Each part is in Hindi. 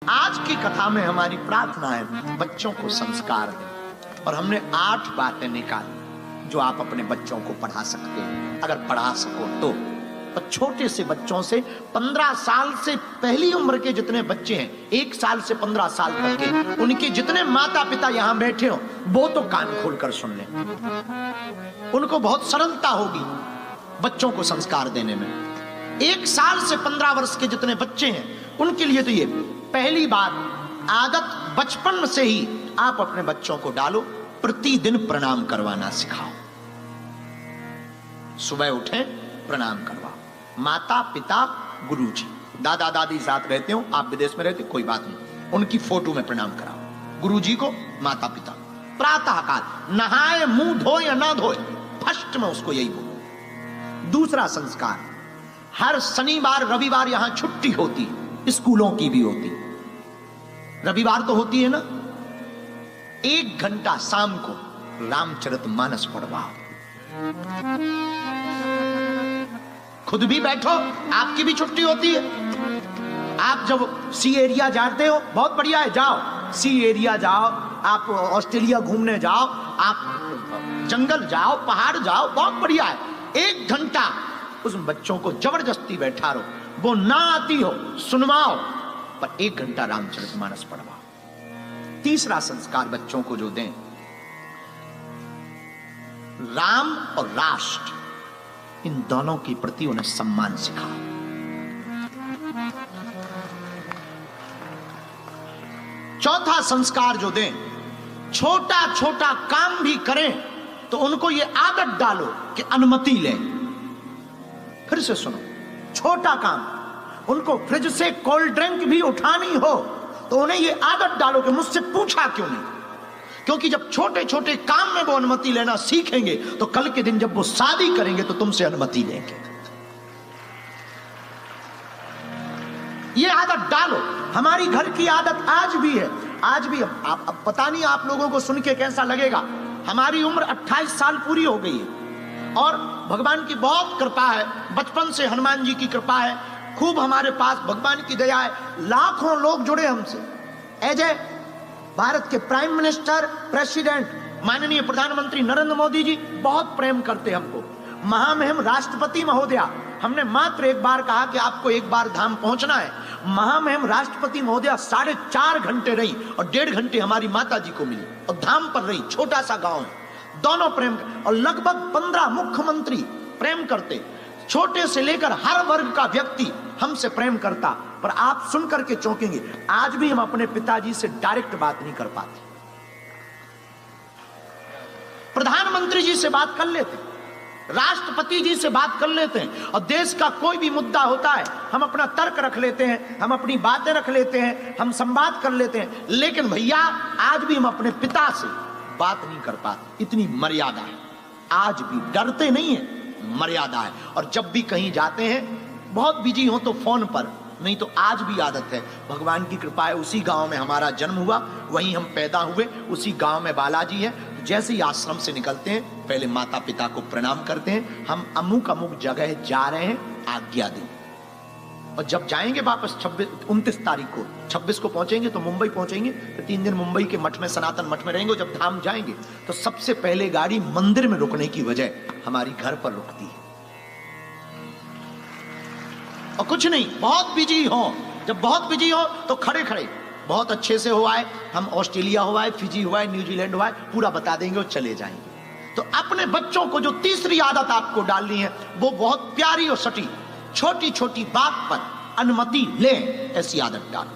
आज की कथा में हमारी प्रार्थना है बच्चों को संस्कार दें, और हमने 8 बातें निकाली जो आप अपने बच्चों को पढ़ा सकते हैं, अगर पढ़ा सको तो। छोटे से बच्चों से 15 साल से पहली उम्र के जितने बच्चे हैं, 1 साल से 15 साल तक के, उनके जितने माता पिता यहां बैठे हो वो तो कान खोलकर सुन लें। उनको बहुत सरलता होगी बच्चों को संस्कार देने में। 1 साल से 15 वर्ष के जितने बच्चे हैं उनके लिए तो ये पहली बात, आदत बचपन से ही आप अपने बच्चों को डालो, प्रतिदिन प्रणाम करवाना सिखाओ। सुबह उठे प्रणाम करवाओ। माता पिता गुरुजी, दादा दादी साथ रहते हो, आप विदेश में रहते कोई बात नहीं, उनकी फोटो में प्रणाम कराओ। गुरुजी को, माता पिता। प्रातः काल नहाए मुंह धोए या ना धोए, फर्स्ट में उसको यही बोलो। दूसरा संस्कार, हर शनिवार रविवार यहां छुट्टी होती है, स्कूलों की भी होती है, रविवार तो होती है ना, 1 घंटा शाम को रामचरितमानस पढ़वाओ। खुद भी बैठो, आपकी भी छुट्टी होती है। आप जब सी एरिया जाते हो, बहुत बढ़िया है, जाओ सी एरिया जाओ, आप ऑस्ट्रेलिया घूमने जाओ, आप जंगल जाओ, पहाड़ जाओ, बहुत बढ़िया है। 1 घंटा उस बच्चों को जबरदस्ती बैठा रहो, वो ना आती हो सुनवाओ, पर 1 घंटा रामचरितमानस पढ़वाओ। तीसरा संस्कार बच्चों को जो दें, राम और राष्ट्र, इन दोनों के प्रति उन्हें सम्मान सिखाओ। चौथा संस्कार जो दें, छोटा छोटा काम भी करें तो उनको ये आदत डालो कि अनुमति लें। फिर से सुनो, छोटा काम, उनको फ्रिज से कोल्ड ड्रिंक भी उठानी हो तो उन्हें ये आदत डालो कि मुझसे पूछा क्यों नहीं। क्योंकि जब छोटे छोटे काम में वो अनुमति लेना सीखेंगे तो कल के दिन जब वो शादी करेंगे तो तुमसे अनुमति लेंगे। ये आदत डालो। हमारी घर की आदत आज भी है, आज भी। अब पता नहीं आप लोगों को सुन के कैसा लगेगा, हमारी उम्र 28 साल पूरी हो गई है और भगवान की बहुत कृपा है, बचपन से हनुमान जी की कृपा है, खूब हमारे पास भगवान की दया है, लाखों लोग जुड़े हमसे। अजय, भारत के प्राइम मिनिस्टर, प्रेसिडेंट, माननीय प्रधानमंत्री नरेंद्र मोदी जी बहुत प्रेम करते हमको। महामहिम राष्ट्रपति महोदया, हमने मात्र एक बार कहा कि आपको एक बार धाम पहुंचना है, महामहिम राष्ट्रपति महोदया 4.5 घंटे रही और 1.5 घंटे हमारी माता जी को मिली और धाम पर रही। छोटा सा गांव है, दोनों प्रेम, और लगभग 15 मुख्यमंत्री प्रेम करते। छोटे से लेकर हर वर्ग का व्यक्ति हमसे प्रेम करता। पर आप सुनकर के चौंकेंगे, आज भी हम अपने पिताजी से डायरेक्ट बात नहीं कर पाते। प्रधानमंत्री जी से बात कर लेते, राष्ट्रपति जी से बात कर लेते हैं, और देश का कोई भी मुद्दा होता है हम अपना तर्क रख लेते हैं, हम अपनी बातें रख लेते हैं, हम संवाद कर लेते हैं। लेकिन भैया आज भी हम अपने पिता से बात नहीं कर पाते, इतनी मर्यादा है। आज भी डरते नहीं है, मर्यादा है। और जब भी कहीं जाते हैं, बहुत बिजी हो तो फोन पर, नहीं तो आज भी आदत है। भगवान की कृपा है, उसी गांव में हमारा जन्म हुआ, वहीं हम पैदा हुए, उसी गांव में बालाजी है। जैसे ही आश्रम से निकलते हैं पहले माता पिता को प्रणाम करते हैं, हम अमुक अमुक जगह जा रहे हैं, आज्ञा दें। और जब जाएंगे वापस 29 तारीख को, 26 को पहुंचेंगे तो मुंबई पहुंचेंगे, तो 3 दिन मुंबई के मठ में, सनातन मठ में रहेंगे। जब धाम जाएंगे तो सबसे पहले गाड़ी मंदिर में रुकने की वजह हमारी घर पर रुकती है। और कुछ नहीं, बहुत बिजी हो, जब बहुत बिजी हो तो खड़े खड़े बहुत अच्छे से हुआ है, हम ऑस्ट्रेलिया हुआ है, फिजी हुआ है, न्यूजीलैंड हुआ है, पूरा बता देंगे और चले जाएंगे। तो अपने बच्चों को जो तीसरी आदत आपको डालनी है वो बहुत प्यारी और सटी, छोटी छोटी बात पर अनुमति ले, ऐसी आदत डालो।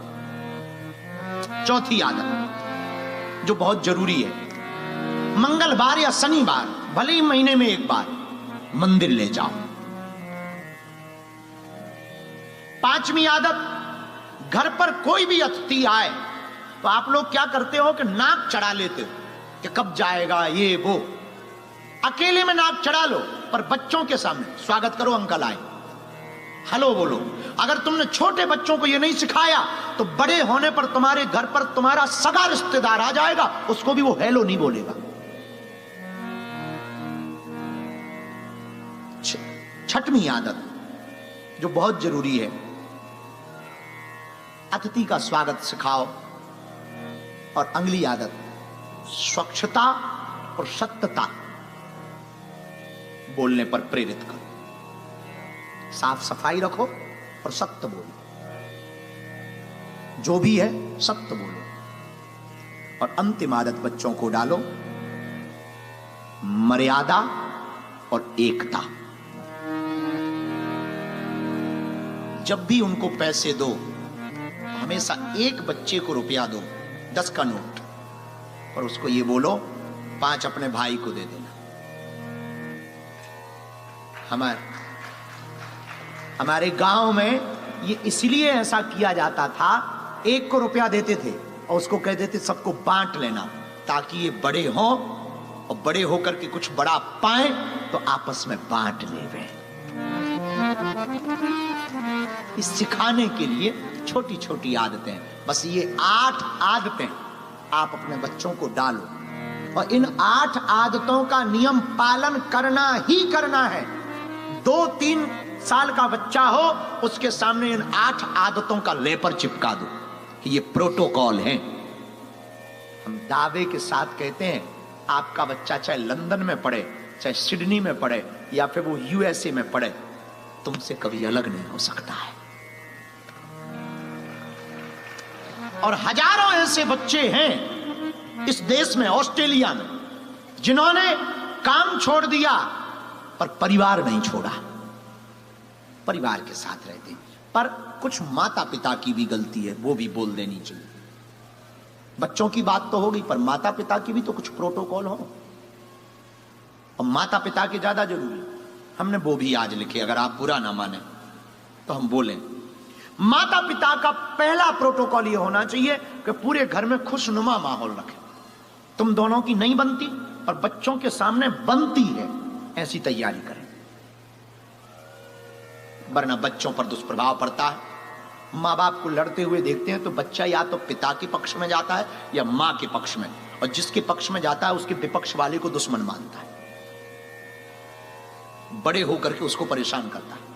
चौथी आदत जो बहुत जरूरी है, मंगलवार या शनिवार, भले ही महीने में एक बार, मंदिर ले जाओ। 5वीं आदत, घर पर कोई भी अतिथि आए तो आप लोग क्या करते हो कि नाक चढ़ा लेते हो कि कब जाएगा ये वो। अकेले में नाक चढ़ा लो, पर बच्चों के सामने स्वागत करो, अंकल आए, हेलो बोलो। अगर तुमने छोटे बच्चों को ये नहीं सिखाया तो बड़े होने पर तुम्हारे घर पर तुम्हारा सगा रिश्तेदार आ जाएगा, उसको भी वो हेलो नहीं बोलेगा। 6वीं आदत जो बहुत जरूरी है, अतिथि का स्वागत सिखाओ। और अगली आदत, स्वच्छता और सत्यता बोलने पर प्रेरित करो। साफ सफाई रखो और सत्य बोलो, जो भी है सत्य बोलो। और अंतिम आदत बच्चों को डालो, मर्यादा और एकता। जब भी उनको पैसे दो, हमेशा एक बच्चे को रुपया दो, 10 का नोट, और उसको ये बोलो 5 अपने भाई को दे देना। हमारे गांव में ये इसलिए ऐसा किया जाता था, एक को रुपया देते थे और उसको कहते थे सबको बांट लेना, ताकि ये बड़े हों और बड़े होकर के कुछ बड़ा पाए तो आपस में बांट लेवे। इस सिखाने के लिए छोटी छोटी आदतें, बस ये 8 आदतें आप अपने बच्चों को डालो, और इन 8 आदतों का नियम पालन करना ही करना है। 2-3 साल का बच्चा हो, उसके सामने इन 8 आदतों का लेपर चिपका दो कि ये प्रोटोकॉल है। हम दावे के साथ कहते हैं, आपका बच्चा चाहे लंदन में पढ़े, चाहे सिडनी में पढ़े, या फिर वो यूएसए में पढ़े, तुमसे कभी अलग नहीं हो सकता है। और हजारों ऐसे बच्चे हैं इस देश में, ऑस्ट्रेलिया में, जिन्होंने काम छोड़ दिया पर परिवार नहीं छोड़ा, परिवार के साथ रहते। पर कुछ माता पिता की भी गलती है, वो भी बोल देनी चाहिए। बच्चों की बात तो होगी, पर माता पिता की भी तो कुछ प्रोटोकॉल हो, और माता पिता के ज्यादा जरूरी। हमने वो भी आज लिखे, अगर आप बुरा ना माने तो हम बोलें। माता पिता का पहला प्रोटोकॉल ये होना चाहिए कि पूरे घर में खुशनुमा माहौल रखें। तुम दोनों की नहीं बनती और बच्चों के सामने बनती है, ऐसी तैयारी करें, वरना बच्चों पर दुष्प्रभाव पड़ता है। माँ बाप को लड़ते हुए देखते हैं तो बच्चा या तो पिता के पक्ष में जाता है या माँ के पक्ष में, और जिसके पक्ष में जाता है उसके विपक्ष वाले को दुश्मन मानता है, बड़े होकर के उसको परेशान करता है।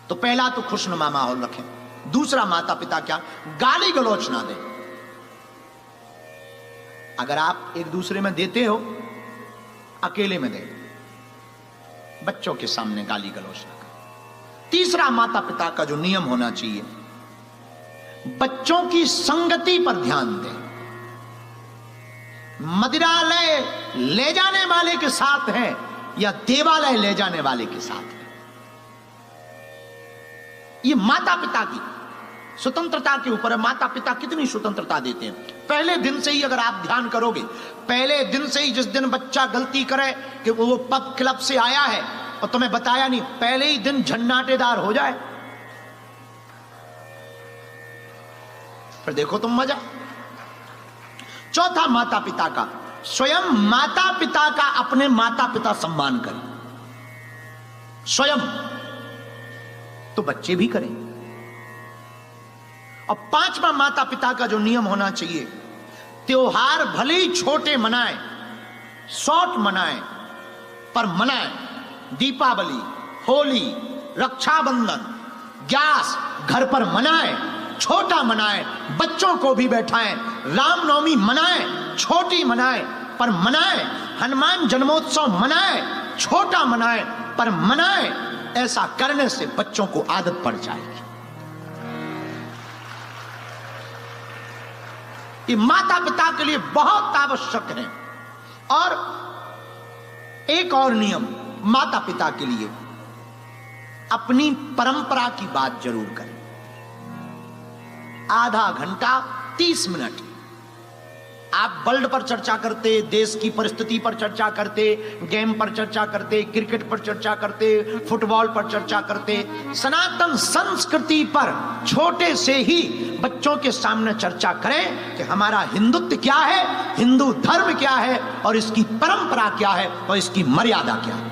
तो पहला तो खुशनुमा माहौल रखें। दूसरा, माता पिता क्या, गाली गलौच ना दें। अगर आप एक दूसरे में देते हो, अकेले में दें, बच्चों के सामने गाली गलौच ना करें। तीसरा, माता पिता का जो नियम होना चाहिए, बच्चों की संगति पर ध्यान दें। मदिरालय ले जाने वाले के साथ हैं या देवालय ले जाने वाले के साथ है, ये माता पिता की स्वतंत्रता के ऊपर है। माता पिता कितनी स्वतंत्रता देते हैं। पहले दिन से ही अगर आप ध्यान करोगे, पहले दिन से ही, जिस दिन बच्चा गलती करे कि वो पब क्लब से आया है और तुम्हें बताया नहीं, पहले ही दिन झन्नाटेदार हो जाए, फिर देखो तुम मजा। चौथा, माता पिता का, स्वयं माता पिता का अपने माता पिता सम्मान करें, स्वयं, तो बच्चे भी करें। और पांचवा, माता पिता का जो नियम होना चाहिए, त्योहार भले ही छोटे मनाएं, शॉर्ट मनाएं, पर मनाएं। दीपावली, होली, रक्षाबंधन, ग्यास घर पर मनाएं, छोटा मनाएं, बच्चों को भी बैठाएं। रामनवमी मनाएं, छोटी मनाएं पर मनाएं। हनुमान जन्मोत्सव मनाएं, छोटा मनाएं पर मनाएं। ऐसा करने से बच्चों को आदत पड़ जाएगी। ये माता पिता के लिए बहुत आवश्यक है। और एक और नियम माता पिता के लिए, अपनी परंपरा की बात जरूर करें। आधा घंटा 30 मिनट आप वर्ल्ड पर चर्चा करते, देश की परिस्थिति पर चर्चा करते, गेम पर चर्चा करते, क्रिकेट पर चर्चा करते, फुटबॉल पर चर्चा करते, सनातन संस्कृति पर छोटे से ही बच्चों के सामने चर्चा करें कि हमारा हिंदुत्व क्या है, हिंदू धर्म क्या है, और इसकी परंपरा क्या है, और इसकी मर्यादा क्या है।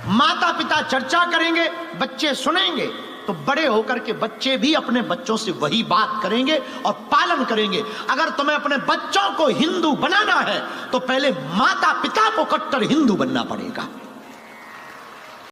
माता पिता चर्चा करेंगे, बच्चे सुनेंगे, तो बड़े होकर के बच्चे भी अपने बच्चों से वही बात करेंगे और पालन करेंगे। अगर तुम्हें अपने बच्चों को हिंदू बनाना है तो पहले माता पिता को कट्टर हिंदू बनना पड़ेगा।